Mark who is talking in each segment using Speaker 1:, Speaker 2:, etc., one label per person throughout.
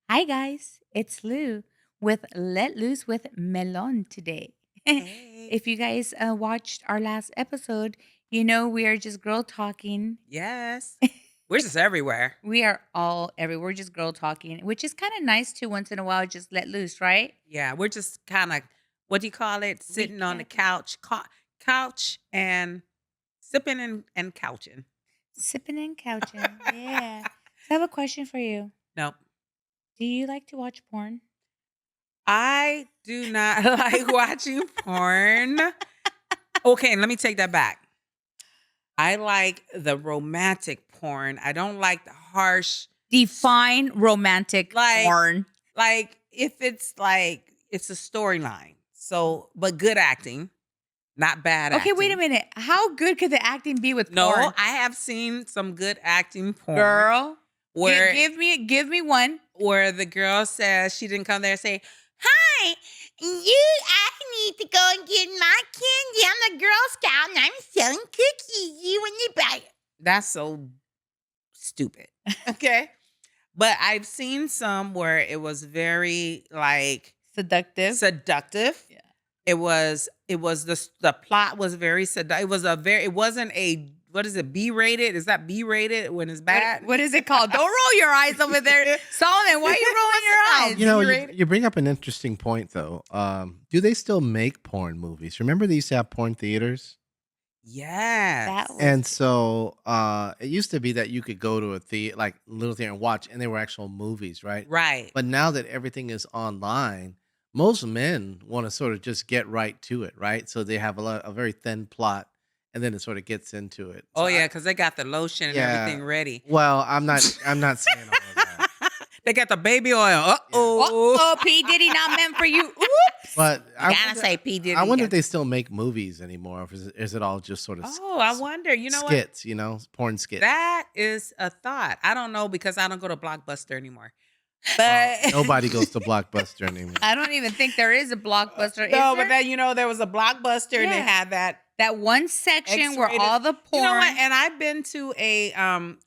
Speaker 1: Hi guys, it's Lou with Let Loose with Melon today.
Speaker 2: Hey.
Speaker 1: If you guys watched our last episode, you know we are just girl talking.
Speaker 2: Yes. We're just everywhere.
Speaker 1: We are all everywhere, we're just girl talking, which is kind of nice too. Once in a while, just let loose, right?
Speaker 2: Yeah, we're just kind of, what do you call it? Sitting on the
Speaker 1: Recapping,
Speaker 2: couch and sipping and couching.
Speaker 1: sipping and couching. Yeah. So I have a question for you.
Speaker 2: No,
Speaker 1: Do you like to watch porn?
Speaker 2: I do not like watching porn. Okay, let me take that back. I like the romantic porn. I don't like the harsh,
Speaker 1: Define romantic
Speaker 2: like,
Speaker 1: porn.
Speaker 2: if it's like, it's a storyline. So, but good acting, not bad
Speaker 1: Okay, wait a
Speaker 2: acting.
Speaker 1: minute. How good could the acting be with
Speaker 2: No,
Speaker 1: porn?
Speaker 2: I have seen some good acting porn
Speaker 1: Girl,
Speaker 2: where
Speaker 1: give me one.
Speaker 2: the girl says she didn't come there and say, "Hi, I need to go and get my candy. I'm the Girl Scout and I'm selling cookies. You want to buy it?" That's so stupid. Okay. But I've seen some where it was very like
Speaker 1: Seductive.
Speaker 2: seductive.
Speaker 1: Yeah.
Speaker 2: It was the plot was very it was a very it wasn't a what is it, B-rated? Is that B-rated when it's bad?
Speaker 1: What is it called? Don't roll your eyes over there. Solomon, why are you rolling
Speaker 2: What's
Speaker 1: your
Speaker 2: it called?
Speaker 1: eyes?
Speaker 3: You know, you,
Speaker 2: B-rated?
Speaker 3: you bring up an interesting point, though. Do they still make porn movies? Remember they used to have porn theaters?
Speaker 2: Yes.
Speaker 1: That was
Speaker 3: And so it used to be that you could go to a theater, like little theater, and watch, and they were actual movies, right?
Speaker 2: Right.
Speaker 3: But now that everything is online, most men want to sort of just get right to it, right? So they have a very thin plot, and then it sort of gets into it.
Speaker 2: Oh
Speaker 3: So
Speaker 2: yeah, because they got the lotion and
Speaker 3: yeah,
Speaker 2: everything ready.
Speaker 3: well, I'm not saying all of that.
Speaker 2: They got the baby oil.
Speaker 3: Yeah.
Speaker 2: Uh-oh.
Speaker 1: oh, P. Diddy not meant for you. Oops.
Speaker 3: But
Speaker 2: You gotta say P.
Speaker 3: I
Speaker 2: Diddy.
Speaker 3: wonder if they still make movies anymore, or is it all just sort of
Speaker 2: Oh, I wonder. You know what?
Speaker 3: skits, porn skits.
Speaker 2: That is a thought. I don't know because I don't go to Blockbuster anymore.
Speaker 3: Well,
Speaker 2: But
Speaker 3: nobody goes to Blockbuster anymore.
Speaker 1: I don't even think there is a blockbuster.
Speaker 2: no,
Speaker 1: Is
Speaker 2: but
Speaker 1: there?
Speaker 2: then there was a Blockbuster and they
Speaker 1: Yeah.
Speaker 2: had that
Speaker 1: That one section where
Speaker 2: X-rated.
Speaker 1: all the porn.
Speaker 2: You know what? And I've been to a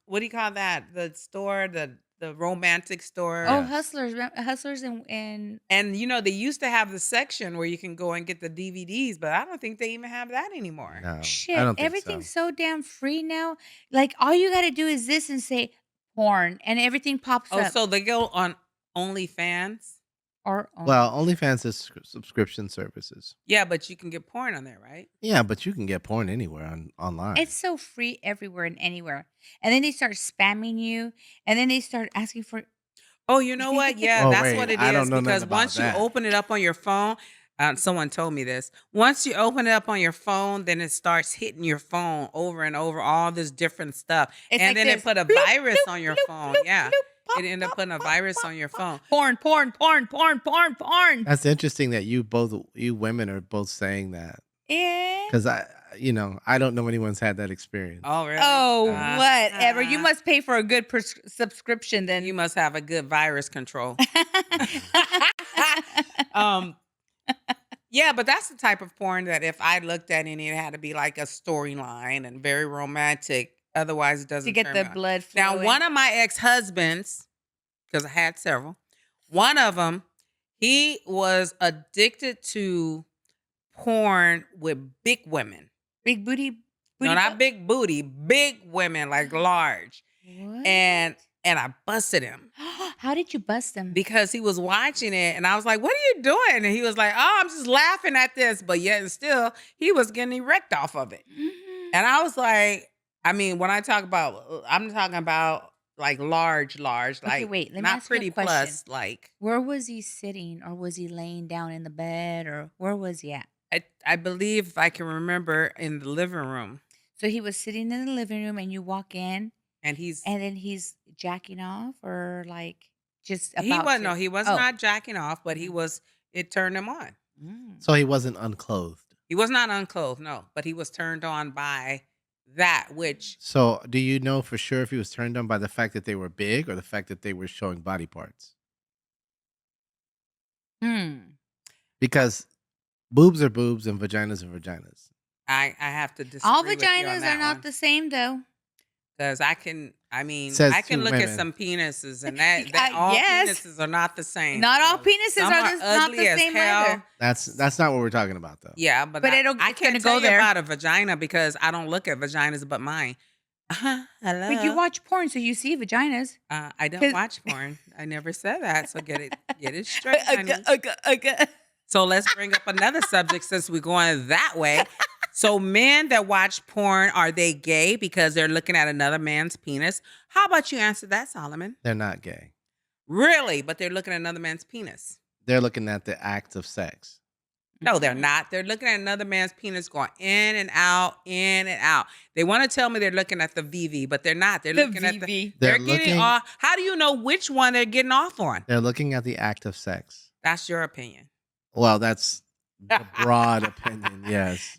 Speaker 2: what do you call that? The store, the romantic store.
Speaker 1: Oh,
Speaker 3: Yeah.
Speaker 1: hustlers, and
Speaker 2: And they used to have the section where you can go and get the DVDs, but I don't think they even have that anymore.
Speaker 3: No, I
Speaker 1: shit.
Speaker 3: don't think so.
Speaker 1: Everything's so damn free now. Like all you got to do is this and say porn, and everything pops
Speaker 2: Oh,
Speaker 1: up.
Speaker 2: so they go on OnlyFans?
Speaker 1: Or
Speaker 3: Well, OnlyFans is subscription services.
Speaker 2: Yeah, but you can get porn on there, right?
Speaker 3: Yeah, but you can get porn anywhere online.
Speaker 1: it's so free everywhere and anywhere. And then they start spamming you, and then they start asking for.
Speaker 2: Oh, you know what? Yeah,
Speaker 3: Oh
Speaker 2: that's
Speaker 3: wait,
Speaker 2: what it
Speaker 3: I
Speaker 2: is
Speaker 3: don't know nothing
Speaker 2: because
Speaker 3: about
Speaker 2: once you
Speaker 3: that.
Speaker 2: open it up on your phone, someone told me this. Once you open it up on your phone, then it starts hitting your phone over and over, all this different stuff.
Speaker 1: It's
Speaker 2: And
Speaker 1: like
Speaker 2: then
Speaker 1: this.
Speaker 2: it put a
Speaker 1: Bloop,
Speaker 2: virus
Speaker 1: bloop,
Speaker 2: on your
Speaker 1: bloop,
Speaker 2: phone.
Speaker 1: bloop,
Speaker 2: Yeah.
Speaker 1: bloop, pop,
Speaker 2: It ended up
Speaker 1: pop,
Speaker 2: putting a
Speaker 1: pop,
Speaker 2: virus
Speaker 1: pop,
Speaker 2: on your
Speaker 1: pop.
Speaker 2: phone.
Speaker 1: Porn, porn, porn, porn, porn, porn.
Speaker 3: That's interesting that you women are both saying that
Speaker 1: Yeah.
Speaker 3: because I don't know anyone's had that experience.
Speaker 2: Oh, really?
Speaker 1: Oh, whatever. You
Speaker 2: Uh,
Speaker 1: must pay for a good subscription then.
Speaker 2: you must have a good virus control. um, yeah, but that's the type of porn that if I looked at it had to be like a storyline and very romantic. Otherwise, it
Speaker 1: to
Speaker 2: doesn't
Speaker 1: get
Speaker 2: turn
Speaker 1: the
Speaker 2: me on.
Speaker 1: blood
Speaker 2: Now,
Speaker 1: flowing.
Speaker 2: one of my ex-husbands, because I had several, one of them, he was addicted to porn with big women.
Speaker 1: Big booty.
Speaker 2: No, not
Speaker 1: butt?
Speaker 2: big booty, big women, like large.
Speaker 1: What?
Speaker 2: And I busted him
Speaker 1: How did you bust them?
Speaker 2: because he was watching it and I was like, "What are you doing?" And he was like, "Oh, I'm just laughing at this." But yet and still, he was getting erect off of it. And I was like, I mean, when I talk about, I'm talking about like large,
Speaker 1: Okay,
Speaker 2: like
Speaker 1: wait. Let me
Speaker 2: not
Speaker 1: ask you a
Speaker 2: pretty
Speaker 1: question.
Speaker 2: plus, like
Speaker 1: Where was he sitting, or was he laying down in the bed, or where was he at?
Speaker 2: I believe if I can remember in the living room.
Speaker 1: So he was sitting in the living room, and you walk in,
Speaker 2: And he's
Speaker 1: and then he's jacking off, or like just
Speaker 2: he
Speaker 1: about
Speaker 2: was
Speaker 1: to.
Speaker 2: no, he was
Speaker 1: Oh.
Speaker 2: not jacking off, but
Speaker 1: Mhm.
Speaker 2: it turned him on.
Speaker 1: Mm.
Speaker 3: So he wasn't unclothed.
Speaker 2: He was not unclothed, no, but he was turned on by that, which
Speaker 3: So do you know for sure if he was turned on by the fact that they were big or the fact that they were showing body parts?
Speaker 1: Hmm.
Speaker 3: Because boobs are boobs and vaginas are vaginas.
Speaker 2: I have to
Speaker 1: All
Speaker 2: disagree with you on
Speaker 1: vaginas are
Speaker 2: that
Speaker 1: not
Speaker 2: one
Speaker 1: the same, though.
Speaker 2: because I can I mean,
Speaker 3: Says
Speaker 2: I
Speaker 3: two
Speaker 2: can look at
Speaker 3: women.
Speaker 2: some penises, and that all
Speaker 1: Yes.
Speaker 2: penises are not the same.
Speaker 1: Not all penises
Speaker 2: Some
Speaker 1: are
Speaker 2: are
Speaker 1: not the
Speaker 2: ugly as
Speaker 1: same
Speaker 2: hell.
Speaker 1: either.
Speaker 3: That's not what we're talking about though.
Speaker 2: Yeah, but
Speaker 1: But
Speaker 2: I
Speaker 1: it's gonna
Speaker 2: can't tell
Speaker 1: go
Speaker 2: you
Speaker 1: there.
Speaker 2: about a vagina because I don't look at vaginas but mine.
Speaker 1: But you
Speaker 2: Hello.
Speaker 1: watch porn, so you see vaginas.
Speaker 2: I don't
Speaker 1: 'Cause
Speaker 2: watch porn. I never said that. So get it straight, honey.
Speaker 1: okay.
Speaker 2: So let's bring up another subject since we're going that way. So men that watch porn, are they gay because they're looking at another man's penis? How about you answer that, Solomon?
Speaker 3: They're not gay.
Speaker 2: Really? But they're looking at another man's penis.
Speaker 3: They're looking at the act of sex.
Speaker 2: No, they're not. They're looking at another man's penis going in and out, in and out. They want to tell me they're looking at the VV, but they're not. They're
Speaker 1: The
Speaker 2: looking at the
Speaker 1: VV.
Speaker 2: they're
Speaker 3: They're
Speaker 2: getting
Speaker 3: looking
Speaker 2: off. How do you know which one they're getting off on?
Speaker 3: they're looking at the act of sex.
Speaker 2: That's your opinion.
Speaker 3: Well, that's the broad opinion, yes.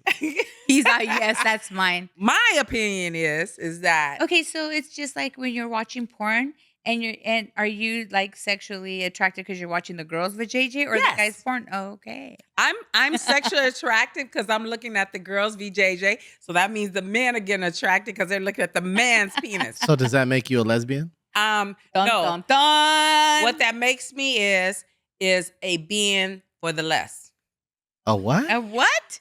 Speaker 1: He's like, yes, that's mine.
Speaker 2: My opinion is that
Speaker 1: Okay, so it's just like when you're watching porn and are you like sexually attracted because you're watching the girls vajayjay or the guys
Speaker 2: yes.
Speaker 1: porn? Okay.
Speaker 2: I'm sexually attracted because I'm looking at the girls VJJ. So that means the men are getting attracted because they're looking at the man's penis.
Speaker 3: So does that make you a lesbian?
Speaker 1: Dun,
Speaker 2: No.
Speaker 1: dun, dun.
Speaker 2: What that makes me is a being for the less.
Speaker 3: A what?
Speaker 1: A what?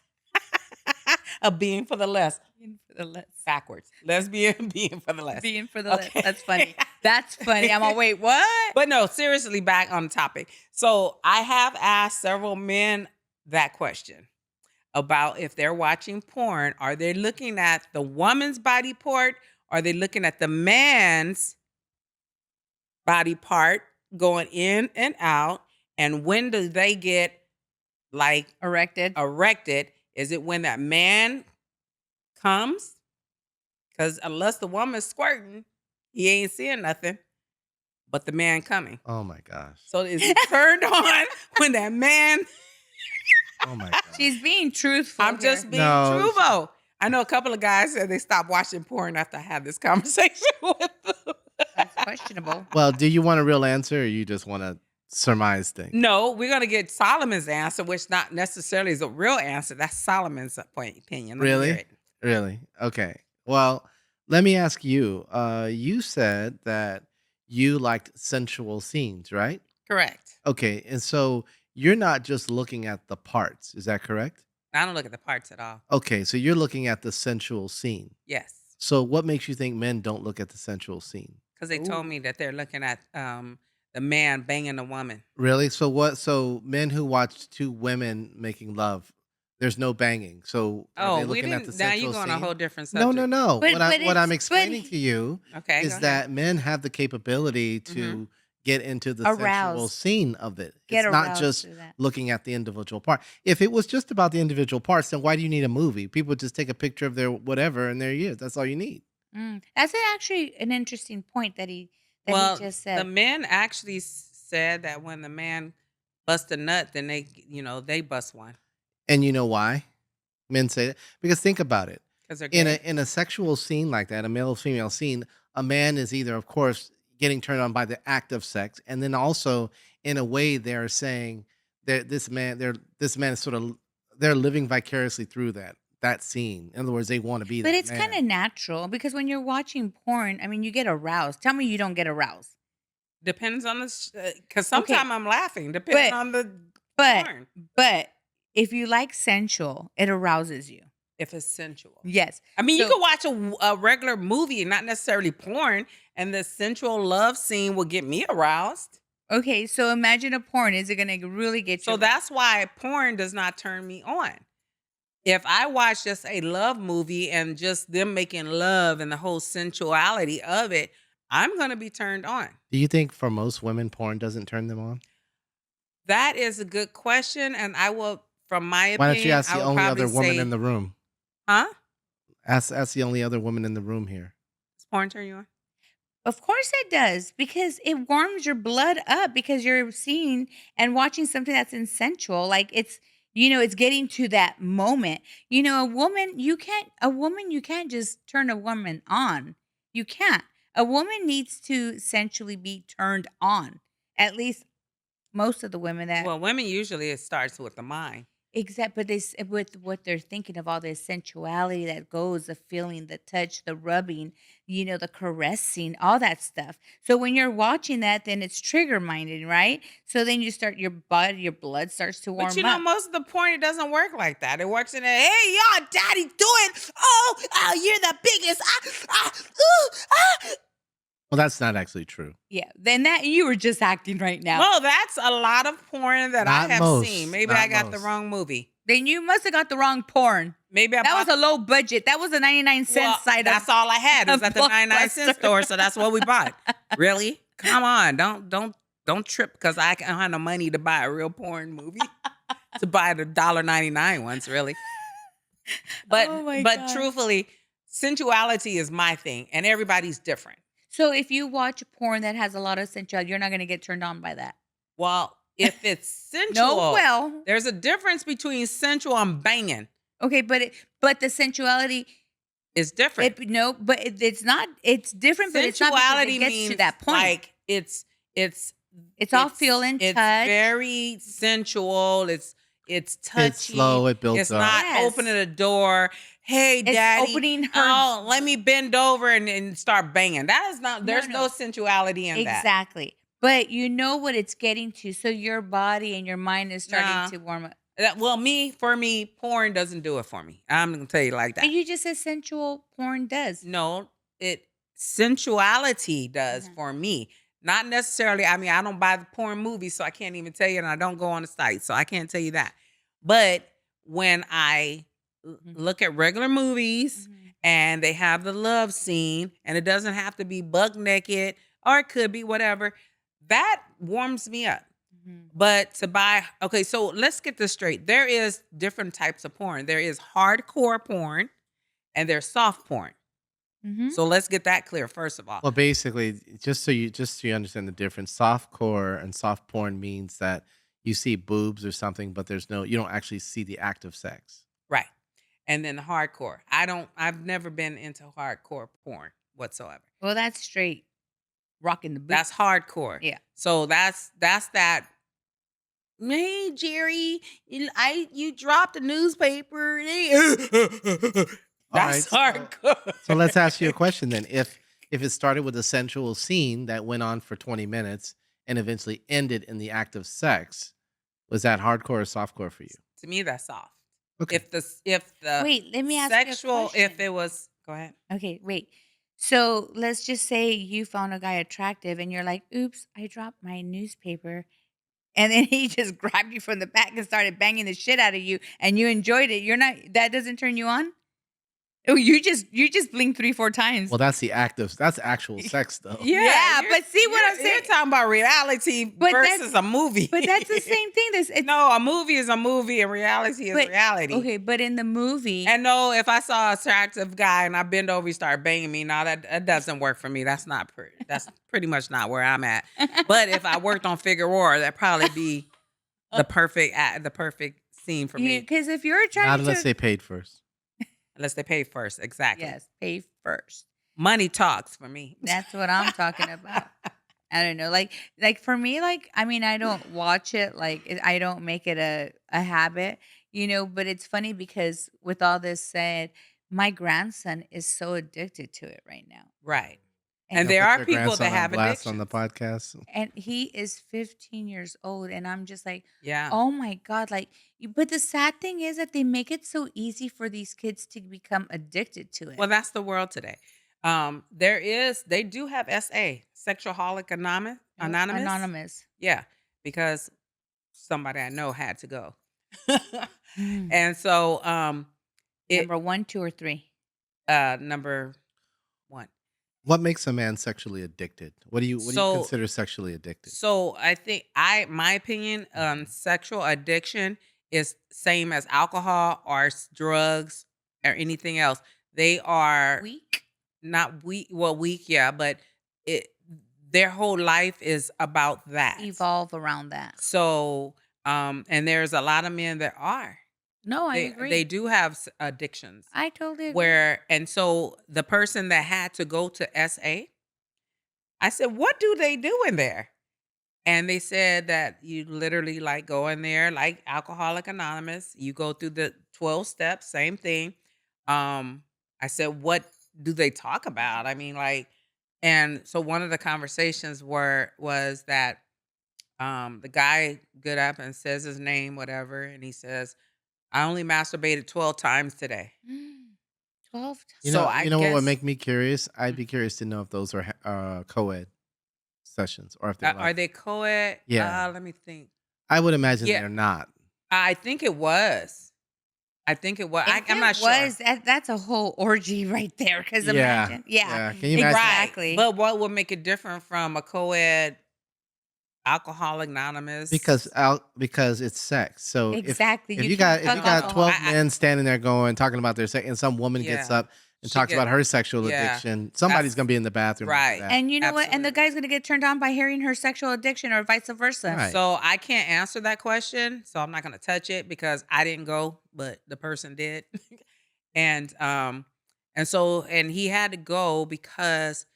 Speaker 2: A being for the less.
Speaker 1: Being for the less.
Speaker 2: Backwards. Lesbian being for the less.
Speaker 1: Being for the less.
Speaker 2: Okay.
Speaker 1: That's funny. That's funny. I'm all, wait, what?
Speaker 2: But no, seriously, back on the topic. So I have asked several men that question about if they're watching porn, are they looking at the woman's body part? Are they looking at the man's body part going in and out? And when do they get like
Speaker 1: Erected.
Speaker 2: erected? Is it when that man comes? Because unless the woman's squirting, he ain't seeing nothing but the man coming.
Speaker 3: Oh my gosh.
Speaker 2: So is it turned on when that man?
Speaker 3: Oh my gosh.
Speaker 1: She's being truthful.
Speaker 2: I'm just
Speaker 1: here.
Speaker 2: being
Speaker 3: No,
Speaker 2: truthful. I know a couple of guys said they stopped watching porn after I had this conversation with them.
Speaker 1: That's questionable.
Speaker 3: Well, do you want a real answer or you just want to surmise things?
Speaker 2: No, we're gonna get Solomon's answer, which not necessarily is a real answer. That's Solomon's opinion. Let me hear
Speaker 3: Really?
Speaker 2: it.
Speaker 3: Really? Okay. Well, let me ask you. You said that you liked sensual scenes, right?
Speaker 2: Correct.
Speaker 3: Okay. And so you're not just looking at the parts. Is that correct?
Speaker 2: I don't look at the parts at all.
Speaker 3: Okay. So you're looking at the sensual scene.
Speaker 2: Yes,
Speaker 3: So what makes you think men don't look at the sensual scene?
Speaker 2: because they told me that they're looking at the man banging the woman.
Speaker 3: Really? So what? So men who watch two women making love, there's no banging. So are they
Speaker 2: Oh, we
Speaker 3: looking at the
Speaker 2: didn't. Now
Speaker 3: sensual
Speaker 2: you're going a
Speaker 3: scene?
Speaker 2: whole different
Speaker 3: No,
Speaker 2: subject.
Speaker 3: no, no.
Speaker 1: But-
Speaker 3: What
Speaker 1: but
Speaker 3: I'm
Speaker 1: it's-
Speaker 3: explaining
Speaker 1: but-
Speaker 3: to you
Speaker 2: Okay,
Speaker 3: is
Speaker 2: go ahead.
Speaker 3: that men have the capability to get into the sensual
Speaker 1: Aroused.
Speaker 3: scene of it.
Speaker 1: Get
Speaker 3: It's not
Speaker 1: aroused
Speaker 3: just
Speaker 1: through that.
Speaker 3: looking at the individual part. If it was just about the individual parts, then why do you need a movie? People just take a picture of their whatever and there he is. That's all you need.
Speaker 1: That's actually an interesting point that he just said.
Speaker 2: the men actually said that when the man busts a nut, then they bust one
Speaker 3: And you know why men say that? Because think about it.
Speaker 2: because they're
Speaker 3: In
Speaker 2: gay.
Speaker 3: a sexual scene like that, a male female scene, a man is either, of course, getting turned on by the act of sex, and then also in a way they're saying that this man is sort of they're living vicariously through that scene. In other words, they want to be
Speaker 1: But
Speaker 3: that
Speaker 1: it's
Speaker 3: man.
Speaker 1: kind of natural because when you're watching porn, I mean, you get aroused. Tell me you don't get aroused.
Speaker 2: Depends on the because sometimes I'm laughing.
Speaker 1: But-
Speaker 2: Depending on the
Speaker 1: But
Speaker 2: porn,
Speaker 1: but if you like sensual, it arouses you.
Speaker 2: if it's sensual.
Speaker 1: Yes.
Speaker 2: I mean, you
Speaker 1: So-
Speaker 2: could watch a regular movie, not necessarily porn, and the sensual love scene will get me aroused.
Speaker 1: Okay, so imagine a porn. Is it going to really get you?
Speaker 2: So that's why porn does not turn me on. If I watch just a love movie and just them making love and the whole sensuality of it, I'm going to be turned on.
Speaker 3: Do you think for most women, porn doesn't turn them on?
Speaker 2: That is a good question, and I will, from my opinion,
Speaker 3: Why don't you ask
Speaker 2: I
Speaker 3: the
Speaker 2: would
Speaker 3: only
Speaker 2: probably
Speaker 3: other woman
Speaker 2: say-
Speaker 3: in the room?
Speaker 2: Huh?
Speaker 3: Ask the only other woman in the room here.
Speaker 2: Does porn turn you on?
Speaker 1: Of course it does because it warms your blood up because you're seeing and watching something that's sensual. Like it's it's getting to that moment. A woman you can't just turn a woman on. You can't. A woman needs to sensually be turned on. At least most of the women that
Speaker 2: Well, women usually it starts with the mind.
Speaker 1: Exact but this with what they're thinking of all the sensuality that goes, the feeling, the touch, the rubbing, the caressing, all that stuff. So when you're watching that, then it's trigger minded, right? So then you start your blood starts to
Speaker 2: But
Speaker 1: warm up.
Speaker 2: most of the porn, it doesn't work like that. It works in a, hey, y'all, daddy's doing, oh, you're the biggest. Ooh, ah.
Speaker 3: Well, that's not actually true.
Speaker 1: Yeah, then that you were just acting right now.
Speaker 2: Well, that's a lot of porn that I
Speaker 3: Not
Speaker 2: have seen.
Speaker 3: most,
Speaker 2: Maybe I
Speaker 3: not
Speaker 2: got the
Speaker 3: most.
Speaker 2: wrong movie.
Speaker 1: Then you must have got the wrong porn.
Speaker 2: Maybe I
Speaker 1: That
Speaker 2: bought,
Speaker 1: was a low budget. That was a 99 cent
Speaker 2: well,
Speaker 1: side
Speaker 2: that's
Speaker 1: of
Speaker 2: all I had. It was
Speaker 1: a
Speaker 2: at the 99-cent
Speaker 1: Blockbuster.
Speaker 2: store, so that's what we bought. Really? Come on, don't trip because I don't have no money to buy a real porn movie. To buy the $1.99 ones, really. But
Speaker 1: Oh my
Speaker 2: but
Speaker 1: gosh.
Speaker 2: truthfully, sensuality is my thing, and everybody's different.
Speaker 1: So if you watch porn that has a lot of sensuality, you're not gonna get turned on by that.
Speaker 2: Well, if it's
Speaker 1: No,
Speaker 2: sensual,
Speaker 1: well,
Speaker 2: there's a difference between sensual and banging.
Speaker 1: okay, but the sensuality,
Speaker 2: It's different.
Speaker 1: no, but it's not. It's different, but it's not because
Speaker 2: Sensuality
Speaker 1: it gets
Speaker 2: means
Speaker 1: to that point.
Speaker 2: like it's
Speaker 1: All feel and
Speaker 2: it's
Speaker 1: touch.
Speaker 2: very sensual. It's touchy.
Speaker 3: It's slow, it builds
Speaker 2: It's
Speaker 3: up.
Speaker 2: not
Speaker 1: Yes.
Speaker 2: opening a door. Hey,
Speaker 1: It's
Speaker 2: daddy.
Speaker 1: opening her-
Speaker 2: Oh, let me bend over and start banging. That is not. There's
Speaker 1: no.
Speaker 2: no sensuality in that.
Speaker 1: Exactly. But you know what it's getting to, so your body and your mind is starting
Speaker 2: Nah.
Speaker 1: to warm up.
Speaker 2: Well, for me, porn doesn't do it for me. I'm gonna tell you like that.
Speaker 1: And you just said sensual porn does.
Speaker 2: No, sensuality does
Speaker 1: Mhm.
Speaker 2: for me. Not necessarily. I mean, I don't buy the porn movies, so I can't even tell you, and I don't go on the site, so I can't tell you that. But when I look at regular movies
Speaker 1: Mhm.
Speaker 2: and they have the love scene, and it doesn't have to be buck naked, or it could be whatever, that warms me up.
Speaker 1: Mhm.
Speaker 2: But to buy, okay, so let's get this straight. There is different types of porn. There is hardcore porn and there's soft porn.
Speaker 1: Mhm.
Speaker 2: So let's get that clear first of all.
Speaker 3: Well, basically, just so you understand the difference, soft core and soft porn means that you see boobs or something, but you don't actually see the act of sex.
Speaker 2: Right. And then the hardcore. I've never been into hardcore porn whatsoever.
Speaker 1: Well, that's straight rocking the boot.
Speaker 2: That's hardcore.
Speaker 1: Yeah.
Speaker 2: So that's that. Hey Jerry, you dropped a newspaper.
Speaker 3: All
Speaker 2: That's
Speaker 3: right,
Speaker 2: hardcore.
Speaker 3: So let's ask you a question then. If it started with a sensual scene that went on for 20 minutes and eventually ended in the act of sex, was that hardcore or softcore for you?
Speaker 2: To me, that's soft.
Speaker 3: Okay.
Speaker 2: If the
Speaker 1: Wait, let me ask you a
Speaker 2: sexual, if
Speaker 1: question.
Speaker 2: it was, go ahead.
Speaker 1: Okay, wait. So let's just say you found a guy attractive and you're like, oops, I dropped my newspaper. And then he just grabbed you from the back and started banging the shit out of you and you enjoyed it. That doesn't turn you on? Oh, you just blinked 3, 4 times.
Speaker 3: Well, that's actual sex though.
Speaker 1: Yeah,
Speaker 2: you're-
Speaker 1: but see what I'm
Speaker 2: you're
Speaker 1: saying?
Speaker 2: talking about reality
Speaker 1: But
Speaker 2: versus a movie.
Speaker 1: But that's the same thing.
Speaker 2: No, a movie is a movie and reality is reality.
Speaker 1: Okay, but in the movie,
Speaker 2: And no, if I saw an attractive guy and I bend over, he start banging me, no, that doesn't work for me. That's not pretty. That's pretty much not where I'm at. But if I worked on Figueroa, that'd probably be the perfect scene for me.
Speaker 1: because if you're
Speaker 3: Not
Speaker 1: attracted
Speaker 3: unless
Speaker 1: to,
Speaker 3: they paid first.
Speaker 2: Unless they pay first. Exactly.
Speaker 1: yes, pay first.
Speaker 2: Money talks for me.
Speaker 1: That's what I'm talking about. I don't know, like for me, like I mean, I don't watch it, I don't make it a habit, But it's funny because with all this said, my grandson is so addicted to it right now,
Speaker 2: Right.
Speaker 1: and
Speaker 2: And there
Speaker 3: Put
Speaker 2: are
Speaker 3: your
Speaker 2: people that
Speaker 3: grandson on
Speaker 2: have
Speaker 3: blast on the
Speaker 2: addictions.
Speaker 3: podcast.
Speaker 1: and he is 15 years old, and I'm just like,
Speaker 2: Yeah.
Speaker 1: oh my god, but the sad thing is that they make it so easy for these kids to become addicted to it.
Speaker 2: Well, that's the world today. They do have SA, Sexualholic Anonymous.
Speaker 1: Anonymous.
Speaker 2: Yeah, because somebody I know had to go.
Speaker 1: Mm.
Speaker 2: And so
Speaker 1: Number 1, 2, or 3.
Speaker 2: number 1.
Speaker 3: What makes a man sexually addicted? What do you
Speaker 2: So-
Speaker 3: consider sexually addicted?
Speaker 2: So I think my opinion on sexual addiction is same as alcohol or drugs or anything else. They are
Speaker 1: Weak.
Speaker 2: not weak. Well, weak, yeah, but their whole life is about that.
Speaker 1: Evolve around that.
Speaker 2: So, and there's a lot of men that are.
Speaker 1: No, I
Speaker 2: They
Speaker 1: agree.
Speaker 2: they do have addictions.
Speaker 1: I totally agree.
Speaker 2: And so the person that had to go to SA, I said, what do they do in there? And they said that you literally like go in there like Alcoholic Anonymous. You go through the 12 steps, same thing. I said, what do they talk about? I mean, like, and so one of the conversations was that the guy get up and says his name, whatever, and he says, I only masturbated 12 times today.
Speaker 1: 12
Speaker 2: So I
Speaker 3: You know what would
Speaker 2: guess
Speaker 3: make me curious? I'd be curious to know if those are co-ed sessions or if they're
Speaker 2: are
Speaker 3: like,
Speaker 2: they co-ed?
Speaker 3: yeah,
Speaker 2: Let me think.
Speaker 3: I would imagine
Speaker 2: Yeah,
Speaker 3: they're not.
Speaker 2: I think it was. I think it was.
Speaker 1: If
Speaker 2: I'm not
Speaker 1: it
Speaker 2: sure.
Speaker 1: was, that's a whole orgy right there. Because
Speaker 3: Yeah,
Speaker 1: imagine, yeah,
Speaker 3: yeah. Can you imagine?
Speaker 2: Right.
Speaker 1: exactly.
Speaker 2: But what would make it different from a co-ed Alcoholic
Speaker 3: Because
Speaker 2: Anonymous?
Speaker 3: because it's sex. So
Speaker 1: Exactly,
Speaker 3: if
Speaker 1: you
Speaker 3: you
Speaker 1: can't
Speaker 3: got
Speaker 2: No,
Speaker 1: fuck
Speaker 3: 12
Speaker 2: I
Speaker 3: men standing there going talking about their sex, and some woman gets
Speaker 2: yeah.
Speaker 3: up and
Speaker 2: She
Speaker 3: talks about
Speaker 2: get
Speaker 3: her sexual
Speaker 2: yeah.
Speaker 3: addiction, somebody's
Speaker 2: That's
Speaker 3: gonna be in the bathroom after
Speaker 2: right.
Speaker 3: that.
Speaker 1: and you know what? And the
Speaker 2: Absolutely.
Speaker 1: guy's gonna get turned on by hearing her sexual addiction or vice versa.
Speaker 3: Right.
Speaker 2: So I can't answer that question, so I'm not gonna touch it because I didn't go, but the person did. and and he had to go because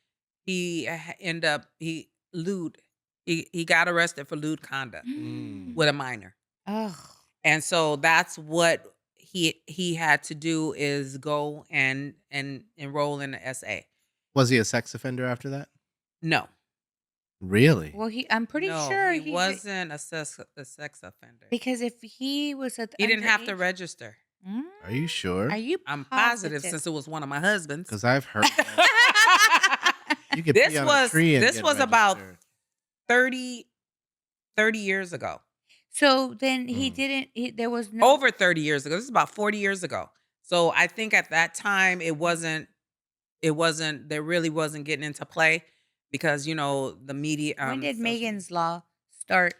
Speaker 2: end up he lewd. He got arrested for lewd conduct
Speaker 3: Mm.
Speaker 2: with a minor.
Speaker 1: Oh,
Speaker 2: And so that's what he had to do is go and enroll in the SA.
Speaker 3: Was he a sex offender after that?
Speaker 2: No.
Speaker 3: Really?
Speaker 1: well, I'm pretty
Speaker 2: No,
Speaker 1: sure
Speaker 2: he
Speaker 1: he did
Speaker 2: wasn't a sex offender.
Speaker 1: because if he was at
Speaker 2: He didn't have to
Speaker 1: underage,
Speaker 2: register.
Speaker 1: mm,
Speaker 3: Are you
Speaker 1: are
Speaker 3: sure?
Speaker 1: you
Speaker 2: I'm positive
Speaker 1: positive?
Speaker 2: since it was one of my husbands.
Speaker 3: Because I've heard that you could pee
Speaker 2: this
Speaker 3: on a
Speaker 2: was
Speaker 3: tree and
Speaker 2: this
Speaker 3: get
Speaker 2: was about
Speaker 3: registered.
Speaker 2: 30 30 years ago.
Speaker 1: So then he
Speaker 3: Mm.
Speaker 1: didn't. There was no.
Speaker 2: Over 30 years ago. This is about 40 years ago. So I think at that time it really wasn't getting into play because the media
Speaker 1: When did
Speaker 2: social media.
Speaker 1: Megan's Law start?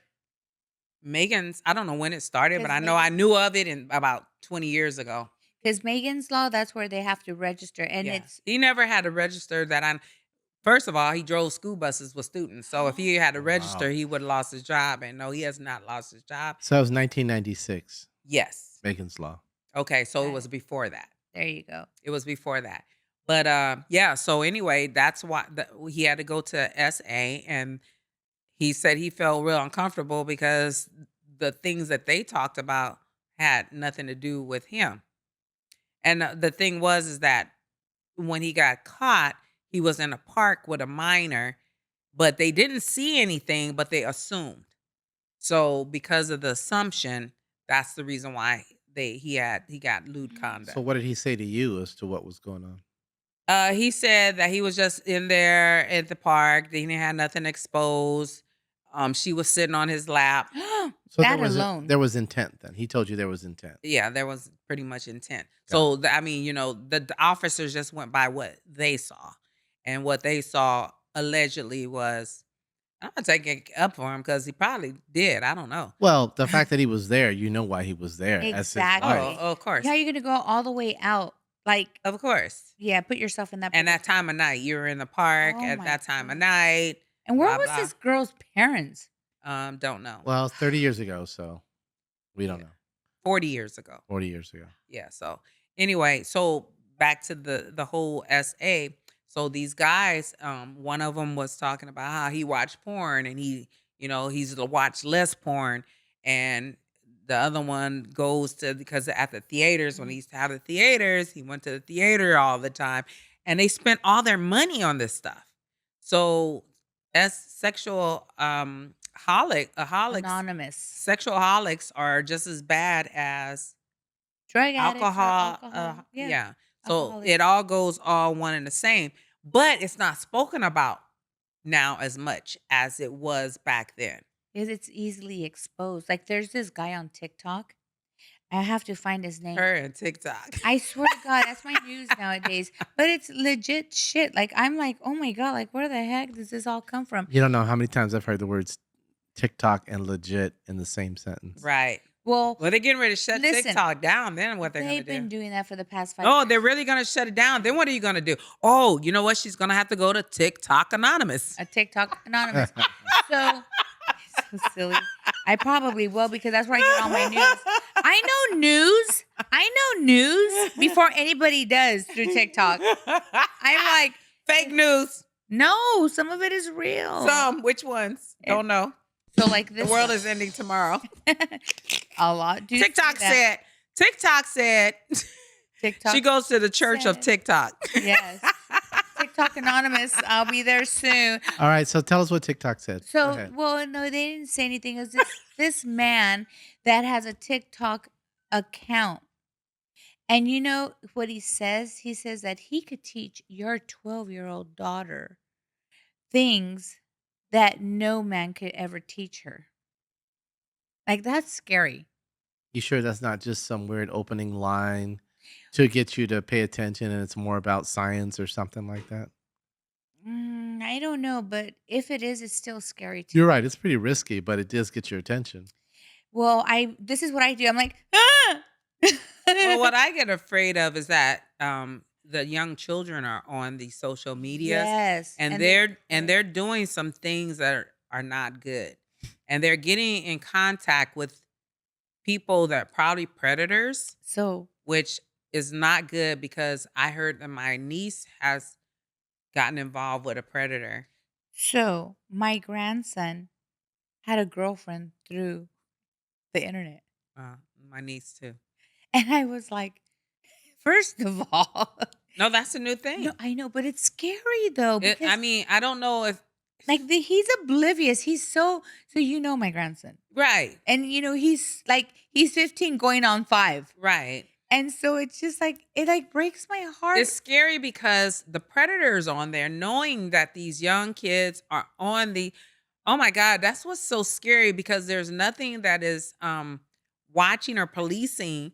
Speaker 2: Megan's, I don't know when it started, but
Speaker 1: Because
Speaker 2: I know I knew of it in about 20 years ago.
Speaker 1: Megan's Law, that's where they have to register, and
Speaker 2: Yeah.
Speaker 1: it's
Speaker 2: He never had to register that I first of all, he drove school buses with students. So if he had to
Speaker 3: Oh,
Speaker 2: register,
Speaker 3: wow.
Speaker 2: he would have lost his job. And no, he has not lost his job.
Speaker 3: So that was 1996,
Speaker 2: Yes.
Speaker 3: Bacon's Law.
Speaker 2: Okay. So it
Speaker 1: Got
Speaker 2: was
Speaker 1: it.
Speaker 2: before that.
Speaker 1: There you go.
Speaker 2: It was before that. But yeah, so anyway, that's why he had to go to SA, and he said he felt real uncomfortable because the things that they talked about had nothing to do with him. And the thing was is that when he got caught, he was in a park with a minor, but they didn't see anything, but they assumed. So because of the assumption, that's the reason why he got lewd
Speaker 3: So
Speaker 2: conduct.
Speaker 3: what did he say to you as to what was going on?
Speaker 2: He said that he was just in there at the park. He didn't have nothing exposed. She was sitting on his lap.
Speaker 3: So
Speaker 1: That alone.
Speaker 3: there was intent then. He told you there was intent.
Speaker 2: Yeah, there was pretty much intent.
Speaker 3: Got
Speaker 2: So I mean, the officers just went by what they saw, and what they saw allegedly was. I'm not taking it up for him because he probably did. I don't know.
Speaker 3: Well, the fact that he was there, you know why he was there as his
Speaker 1: Exactly.
Speaker 3: wife.
Speaker 2: Oh, of course,
Speaker 1: How are you gonna go all the way out? Like,
Speaker 2: of course.
Speaker 1: yeah, put yourself in that
Speaker 2: And that
Speaker 1: position.
Speaker 2: time of night, you were in the park
Speaker 1: Oh
Speaker 2: at
Speaker 1: my
Speaker 2: that time of
Speaker 1: God.
Speaker 2: night.
Speaker 1: And where
Speaker 2: Blah
Speaker 1: was
Speaker 2: blah.
Speaker 1: this girl's parents?
Speaker 2: Don't know.
Speaker 3: Well, 30 years ago, so we don't
Speaker 2: Yeah.
Speaker 3: know.
Speaker 2: 40 years ago.
Speaker 3: 40 years ago.
Speaker 2: Yeah. So anyway, so back to the whole SA. So these guys, one of them was talking about how he watched porn and he's watched less porn, and the other one goes to because at the theaters when he used to have the theaters, he went to the theater all the time, and they spent all their money on this stuff. So as sexual
Speaker 1: Anonymous.
Speaker 2: sexual holics are just as bad as
Speaker 1: Drug addicts or
Speaker 2: alcohol,
Speaker 1: alcohol. Yeah.
Speaker 2: yeah. So
Speaker 1: Alcoholics.
Speaker 2: it all goes all one and the same, but it's not spoken about now as much as it was back then.
Speaker 1: Because it's easily exposed. Like there's this guy on TikTok. I have to find his name.
Speaker 2: Her and TikTok.
Speaker 1: I swear to God, that's my news nowadays. But it's legit shit. Like I'm like, oh my God, like where the heck does this all come from?
Speaker 3: You don't know how many times I've heard the words TikTok and legit in the same sentence.
Speaker 2: Right.
Speaker 1: Well,
Speaker 2: Well, they're getting ready to shut
Speaker 1: listen,
Speaker 2: TikTok down. Then what they're going to
Speaker 1: they've been
Speaker 2: do?
Speaker 1: doing that for the past 5
Speaker 2: Oh,
Speaker 1: years.
Speaker 2: they're really going to shut it down. Then what are you going to do? Oh, you know what? She's going to have to go to TikTok Anonymous.
Speaker 1: A TikTok anonymous. So it's so silly. I probably will because that's where I get all my news. I know news. I know news before anybody does through TikTok. I'm like,
Speaker 2: fake news.
Speaker 1: no, some of it is real.
Speaker 2: Some. Which ones? Don't know.
Speaker 1: So, like
Speaker 2: The
Speaker 1: this
Speaker 2: world
Speaker 1: one.
Speaker 2: is ending tomorrow.
Speaker 1: A lot do say
Speaker 2: TikTok
Speaker 1: that.
Speaker 2: said, TikTok said, she
Speaker 1: TikTok
Speaker 2: goes to the church of
Speaker 1: said
Speaker 2: TikTok.
Speaker 1: yes. TikTok Anonymous, I'll be there soon.
Speaker 3: All right, so tell us what TikTok said. Go
Speaker 1: So,
Speaker 3: ahead.
Speaker 1: well, no, they didn't say anything. It was this man that has a TikTok account. And you know what he says? He says that he could teach your 12-year-old daughter things that no man could ever teach her. Like, that's scary.
Speaker 3: You sure that's not just some weird opening line to get you to pay attention and it's more about science or something like that?
Speaker 1: I don't know, but if it is, it's still scary to
Speaker 3: You're
Speaker 1: me.
Speaker 3: right, it's pretty risky, but it does get your attention.
Speaker 1: Well, I this is what I do. I'm like, "Ah!"
Speaker 2: Well, what I get afraid of is that the young children are on these social medias
Speaker 1: Yes,
Speaker 2: and
Speaker 1: and they
Speaker 2: they're doing some things that are not good. And they're getting in contact with people that are probably predators,
Speaker 1: so
Speaker 2: which is not good because I heard that my niece has gotten involved with a predator.
Speaker 1: so my grandson had a girlfriend through the internet.
Speaker 2: Uh, my niece too.
Speaker 1: And I was like, first of all,
Speaker 2: No, that's a new
Speaker 1: no,
Speaker 2: thing.
Speaker 1: I know, but it's scary though
Speaker 2: I
Speaker 1: because
Speaker 2: mean, I don't know if
Speaker 1: like he's oblivious. He's so you know my grandson.
Speaker 2: right,
Speaker 1: And he's like he's 15 going on 5.
Speaker 2: right.
Speaker 1: And so it's just like it like breaks my heart.
Speaker 2: It's scary because the predators on there, knowing that these young kids are on the oh my God, that's what's so scary because there's nothing that is watching or policing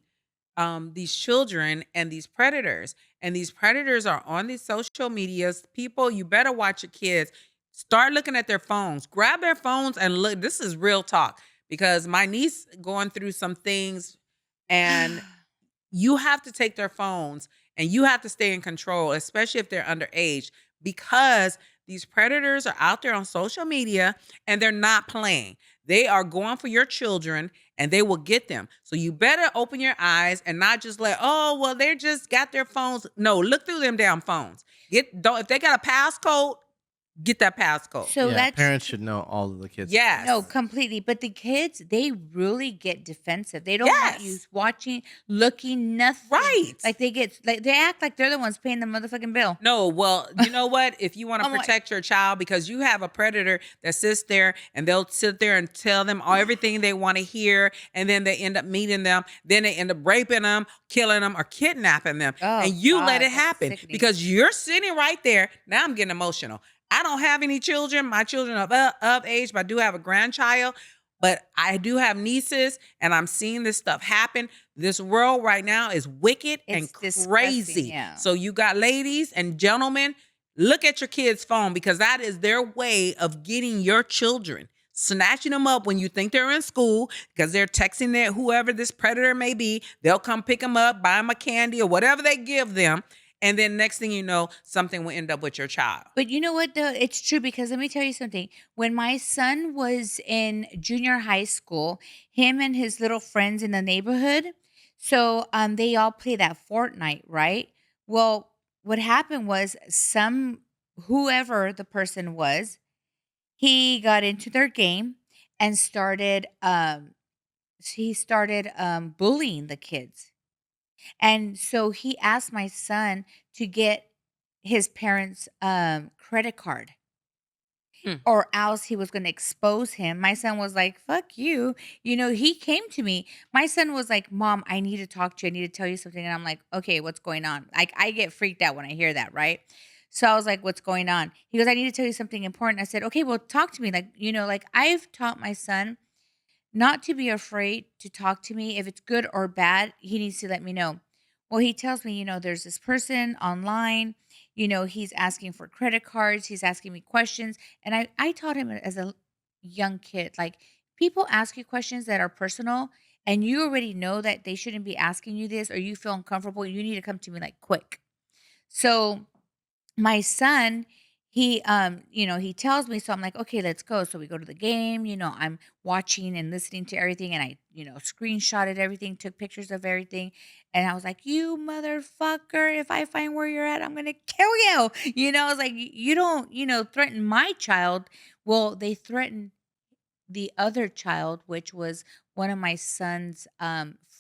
Speaker 2: these children and these predators. And these predators are on these social medias. People, you better watch your kids. Start looking at their phones. Grab their phones and look. This is real talk because my niece going through some things and you have to take their phones and you have to stay in control, especially if they're underage, because these predators are out there on social media and they're not playing. They are going for your children and they will get them. So you better open your eyes and not just let, oh, well, they just got their phones. No, look through them damn phones. Don't if they got a passcode, get that passcode.
Speaker 1: So
Speaker 3: Yeah,
Speaker 1: that's
Speaker 3: parents should know all of the kids'
Speaker 1: no,
Speaker 2: Yes.
Speaker 1: completely. But the kids, they really get defensive. They don't want you
Speaker 2: Yes.
Speaker 1: watching, looking, nothing.
Speaker 2: Right.
Speaker 1: Like they act like they're the ones paying the motherfucking bill.
Speaker 2: No, well, you know what? If you want to
Speaker 1: I'm like,
Speaker 2: protect your child, because you have a predator that sits there and they'll sit there and tell them all everything they want to hear, and then they end up meeting them, then they end up raping them, killing them, or kidnapping them, and
Speaker 1: oh
Speaker 2: you let
Speaker 1: God,
Speaker 2: it
Speaker 1: that's
Speaker 2: happen
Speaker 1: sickening.
Speaker 2: because you're sitting right there. Now I'm getting emotional. I don't have any children. My children are of age, but I do have a grandchild. But I do have nieces, and I'm seeing this stuff happen. This world right now is wicked and
Speaker 1: It's disgusting,
Speaker 2: crazy.
Speaker 1: yeah.
Speaker 2: So you got ladies and gentlemen, look at your kids' phone because that is their way of getting your children, snatching them up when you think they're in school because they're texting their whoever this predator may be. They'll come pick them up, buy them a candy or whatever they give them. And then next thing you know, something will end up with your child.
Speaker 1: But you know what though? It's true because let me tell you something. When my son was in junior high school, him and his little friends in the neighborhood, so they all play that Fortnite, right? Well, what happened was some whoever the person was, he got into their game and started bullying the kids. And so he asked my son to get his parents' credit card
Speaker 2: Hmm.
Speaker 1: or else he was going to expose him. My son was like, fuck you. He came to me. My son was like, Mom, I need to talk to you. I need to tell you something. And I'm like, okay, what's going on? Like, I get freaked out when I hear that, right? So I was like, what's going on? He goes, I need to tell you something important. I said, okay, well, talk to me. Like I've taught my son not to be afraid to talk to me. If it's good or bad, he needs to let me know. Well, he tells me, there's this person online, he's asking for credit cards, he's asking me questions. And I taught him as a young kid, like people ask you questions that are personal and you already know that they shouldn't be asking you this or you feel uncomfortable, you need to come to me like quick. So my son, he tells me, so I'm like, okay, let's go. So we go to the game, I'm watching and listening to everything and I, screenshotted everything, took pictures of everything. And I was like, you motherfucker, if I find where you're at, I'm gonna kill you. I was like, you don't, threaten my child. Well, they threaten the other child, which was one of my son's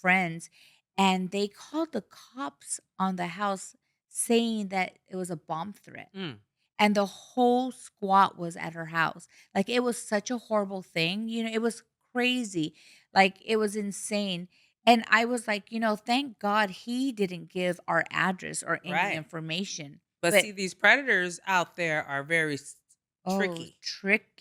Speaker 1: friends, and they called the cops on the house saying that it was a bomb threat.
Speaker 2: Mm.
Speaker 1: And the whole squad was at her house. Like, it was such a horrible thing, it was crazy. Like, it was insane. And I was like, thank God he didn't give our address or any
Speaker 2: Right.
Speaker 1: information.
Speaker 2: But
Speaker 1: But
Speaker 2: see, these predators out there are very
Speaker 1: oh,
Speaker 2: tricky.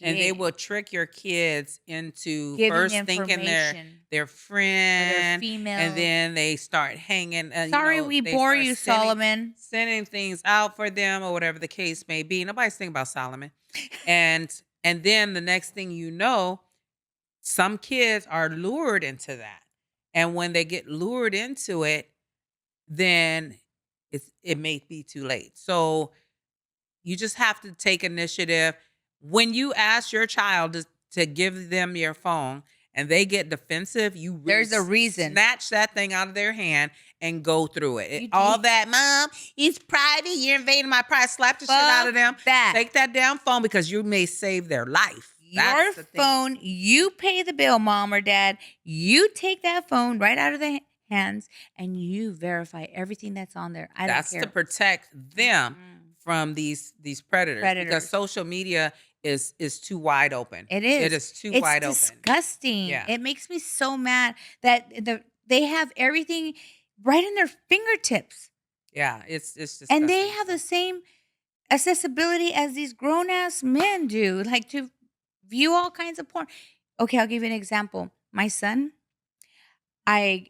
Speaker 2: And they
Speaker 1: tricky.
Speaker 2: will trick your kids into
Speaker 1: Giving
Speaker 2: first thinking they're
Speaker 1: information
Speaker 2: their
Speaker 1: or their
Speaker 2: friend, and
Speaker 1: female.
Speaker 2: then they start hanging.
Speaker 1: Sorry we
Speaker 2: They
Speaker 1: bore
Speaker 2: start
Speaker 1: you,
Speaker 2: sending
Speaker 1: Solomon.
Speaker 2: sending things out for them or whatever the case may be. Nobody's thinking about Solomon, and then the next thing you know, some kids are lured into that, and when they get lured into it, then it may be too late. So you just have to take initiative. When you ask your child to give them your phone and they get defensive, you really
Speaker 1: There's a reason.
Speaker 2: snatch that thing out of their hand and go through it.
Speaker 1: You
Speaker 2: All
Speaker 1: need
Speaker 2: that, mom, it's private. You're invading my privacy. Slap the shit out of them.
Speaker 1: fuck that.
Speaker 2: Take that damn phone because you may save their life.
Speaker 1: Your
Speaker 2: That's the thing.
Speaker 1: phone, you pay the bill, mom or dad. You take that phone right out of the hands and you verify everything that's on there. I don't
Speaker 2: That's
Speaker 1: care.
Speaker 2: to protect them
Speaker 1: Mhm.
Speaker 2: from these predators, because
Speaker 1: Predators.
Speaker 2: social media is too wide open.
Speaker 1: It is.
Speaker 2: It is too
Speaker 1: It's
Speaker 2: wide open.
Speaker 1: disgusting.
Speaker 2: Yeah.
Speaker 1: It makes me so mad that they have everything right in their fingertips.
Speaker 2: Yeah, it's disgusting.
Speaker 1: And they have the same accessibility as these grown ass men do, like to view all kinds of porn. Okay, I'll give you an example. My son, I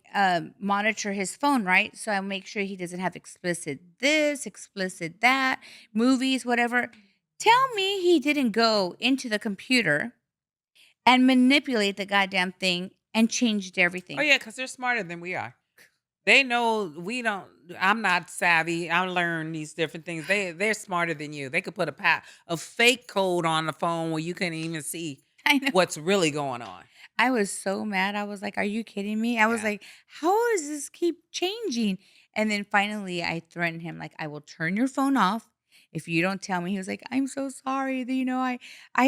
Speaker 1: monitor his phone, right? So I make sure he doesn't have explicit this, explicit that, movies, whatever. Tell me he didn't go into the computer and manipulate the goddamn thing and changed
Speaker 2: Oh
Speaker 1: everything.
Speaker 2: yeah, because they're smarter than we are. They know we don't. I'm not savvy. I learn these different things. They're smarter than you. They could put a fake code on the phone where you couldn't even see
Speaker 1: I know.
Speaker 2: what's really going on.
Speaker 1: I was so mad. I was like, "Are you kidding me?" I was
Speaker 2: Yeah.
Speaker 1: like, "How does this keep changing?" And then finally, I threatened him, like, "I will turn your phone off if you don't tell me." He was like, "I'm so sorry. That,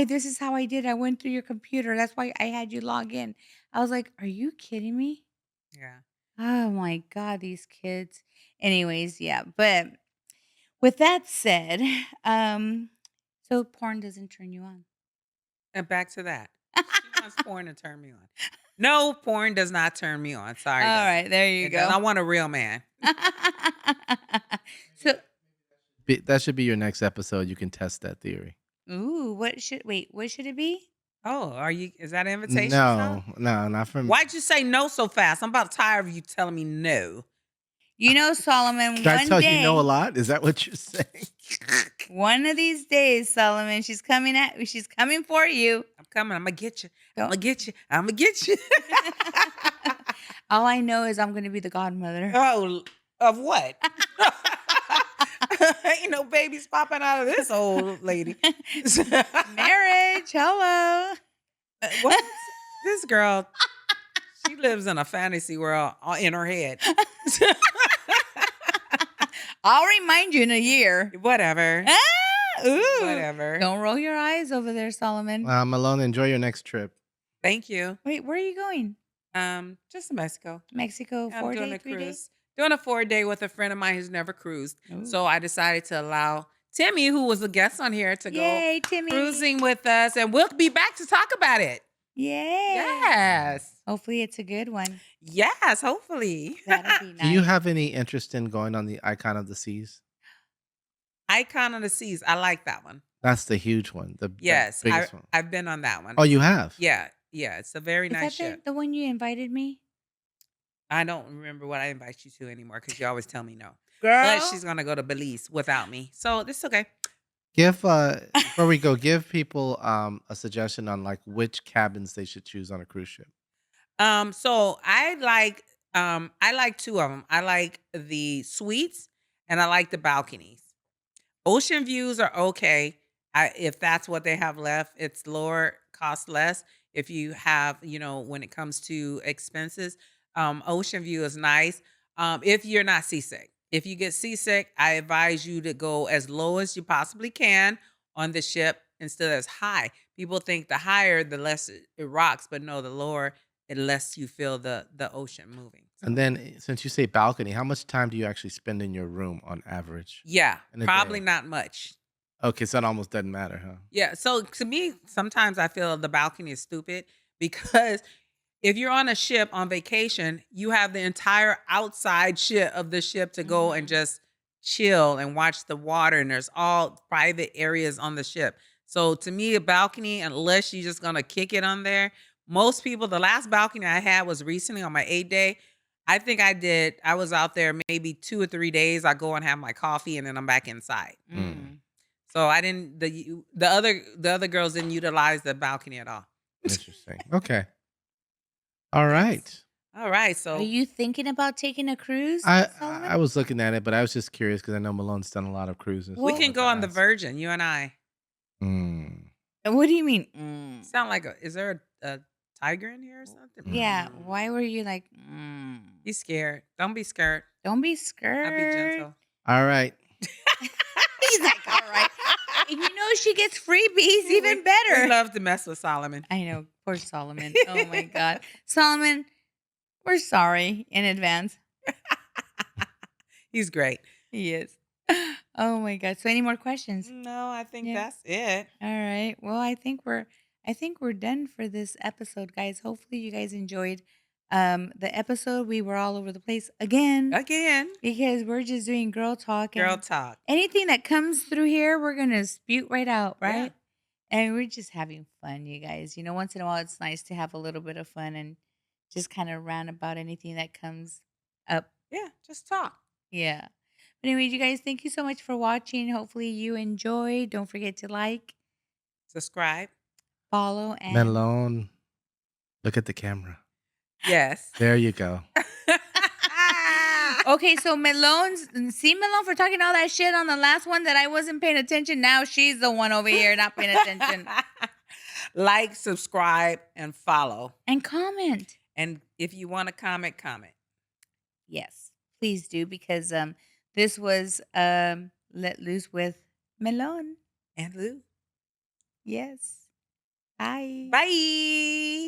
Speaker 1: this is how I did. I went through your computer. That's why I had you log in." I was like, "Are you kidding me?"
Speaker 2: Yeah.
Speaker 1: Oh my god, these kids. Anyways, yeah. But with that said, so porn doesn't turn you on.
Speaker 2: And back to that. She wants porn to turn me on. No, porn does not turn me on. Sorry.
Speaker 1: All
Speaker 2: Doesn't.
Speaker 1: right, there you
Speaker 2: It does.
Speaker 1: go.
Speaker 2: I want a real man.
Speaker 1: So,
Speaker 3: That should be your next episode. You can test that theory.
Speaker 1: ooh, what should it be?
Speaker 2: Oh, is that an invitation?
Speaker 3: No, no, not from.
Speaker 2: Why'd you say no so fast? I'm about tired of you telling me no.
Speaker 1: Solomon,
Speaker 3: Did I
Speaker 1: one
Speaker 3: tell
Speaker 1: day,
Speaker 3: you no a lot? Is that what you're saying?
Speaker 1: one of these days, Solomon, she's coming for you.
Speaker 2: I'm coming. I'm gonna get you. I'm
Speaker 1: Don't-
Speaker 2: gonna get you. I'm gonna get you.
Speaker 1: All I know is I'm gonna be the godmother.
Speaker 2: Oh, of what? Ain't no babies popping out of this old lady.
Speaker 1: Marriage, hello.
Speaker 2: What? This girl, she lives in a fantasy world in her head.
Speaker 1: I'll remind you in a year.
Speaker 2: Whatever.
Speaker 1: Ooh.
Speaker 2: Whatever.
Speaker 1: Don't roll your eyes over there, Solomon.
Speaker 3: Melon, enjoy your next trip.
Speaker 2: Thank you.
Speaker 1: Wait, where are you going?
Speaker 2: Just to Mexico.
Speaker 1: Mexico,
Speaker 2: I'm
Speaker 1: 4
Speaker 2: doing
Speaker 1: day,
Speaker 2: a
Speaker 1: 3
Speaker 2: cruise.
Speaker 1: days?
Speaker 2: Doing a 4-day with a friend of mine who's never cruised.
Speaker 1: Ooh.
Speaker 2: So I decided to allow Timmy, who was a guest on here, to
Speaker 1: Yay,
Speaker 2: go
Speaker 1: Timmy.
Speaker 2: cruising with us, and we'll be back to talk about it.
Speaker 1: Yay.
Speaker 2: Yes.
Speaker 1: Hopefully it's a good one.
Speaker 2: Yes, hopefully.
Speaker 1: That'll be nice.
Speaker 3: Do you have any interest in going on the Icon of the Seas?
Speaker 2: Icon of the Seas. I like that one.
Speaker 3: That's the huge one. The
Speaker 2: Yes,
Speaker 3: biggest one.
Speaker 2: I've been on that one.
Speaker 3: Oh, you have?
Speaker 2: Yeah, it's a very
Speaker 1: Is
Speaker 2: nice
Speaker 1: that
Speaker 2: ship.
Speaker 1: the one you invited me?
Speaker 2: I don't remember what I invite you to anymore because you always tell me no.
Speaker 1: Girl.
Speaker 2: But she's gonna go to Belize without me, so this is okay.
Speaker 3: Give before we go, give people a suggestion on like which cabins they should choose on a cruise ship.
Speaker 2: So I like two of them. I like the suites and I like the balconies. Ocean views are okay. If that's what they have left, it's lower, cost less. If you have, when it comes to expenses, ocean view is nice. If you're not seasick, if you get seasick, I advise you to go as low as you possibly can on the ship instead of as high People think the higher, the less it rocks, but no, the lower, it lets you feel the ocean moving.
Speaker 3: And
Speaker 2: So
Speaker 3: then since you say balcony, how much time do you actually spend in your room on average
Speaker 2: yeah,
Speaker 3: in a
Speaker 2: probably
Speaker 3: day?
Speaker 2: not much.
Speaker 3: Okay, so that almost doesn't matter, huh?
Speaker 2: Yeah, so to me, sometimes I feel the balcony is stupid because if you're on a ship on vacation, you have the entire outside ship of the ship to go and
Speaker 1: Mhm.
Speaker 2: just chill and watch the water, and there's all private areas on the ship. So to me, a balcony, unless you're just gonna kick it on there, most people, the last balcony I had was recently on my 8th day. I was out there maybe 2 or 3 days. I go and have my coffee and then I'm back inside.
Speaker 3: Mm,
Speaker 1: Mm.
Speaker 2: So I didn't the other girls didn't utilize the balcony at all.
Speaker 3: interesting. Okay. All
Speaker 2: Yes.
Speaker 3: right.
Speaker 2: All right.
Speaker 1: Are
Speaker 2: So
Speaker 1: you thinking about taking a cruise,
Speaker 3: I
Speaker 1: Solomon?
Speaker 3: was looking at it, but I was just curious because I know Malone's done a lot of cruises,
Speaker 2: we
Speaker 3: so I
Speaker 1: Well,
Speaker 2: can
Speaker 3: wanted
Speaker 2: go
Speaker 3: to
Speaker 2: on the
Speaker 3: ask.
Speaker 2: Virgin, you and I.
Speaker 3: Mm,
Speaker 1: what do you mean? Mm.
Speaker 2: Sound like is there a tiger in here or something?
Speaker 3: mm.
Speaker 1: Yeah, why were you like, mm?
Speaker 2: He's scared. Don't be scared.
Speaker 1: Don't be
Speaker 2: I'll be
Speaker 1: scared.
Speaker 2: gentle.
Speaker 3: All right.
Speaker 1: He's like, all right. And she gets freebies
Speaker 2: we,
Speaker 1: even
Speaker 2: we
Speaker 1: better.
Speaker 2: love to mess with Solomon.
Speaker 1: I know, poor Solomon. Oh my God. Solomon, we're sorry in advance.
Speaker 2: He's great.
Speaker 1: He is. Oh my God. So any more questions?
Speaker 2: No, I think
Speaker 1: Yeah.
Speaker 2: that's it.
Speaker 1: All right. Well, I think we're done for this episode, guys. Hopefully you guys enjoyed the episode. We were all over the place again
Speaker 2: Again,
Speaker 1: because we're just doing girl talk,
Speaker 2: girl
Speaker 1: and
Speaker 2: talk.
Speaker 1: anything that comes through here, we're going to spew right out,
Speaker 2: Yeah.
Speaker 1: right? And we're just having fun, you guys. Once in a while it's nice to have a little bit of fun and just kind of rant about anything that comes up.
Speaker 2: Yeah. Just talk.
Speaker 1: Yeah. But anyways, you guys, thank you so much for watching. Hopefully you enjoyed. Don't forget to like,
Speaker 2: Subscribe.
Speaker 1: follow, and
Speaker 3: Melon, look at the camera.
Speaker 2: Yes.
Speaker 3: There you go.
Speaker 1: okay, so Melon for talking all that shit on the last one that I wasn't paying attention. Now she's the one over here not paying attention.
Speaker 2: Like, subscribe, and follow.
Speaker 1: And comment.
Speaker 2: And if you want to comment, comment.
Speaker 1: Yes, please do, because this was Let Loose with Melon.
Speaker 2: And Lou.
Speaker 1: Yes. Bye.
Speaker 2: Bye.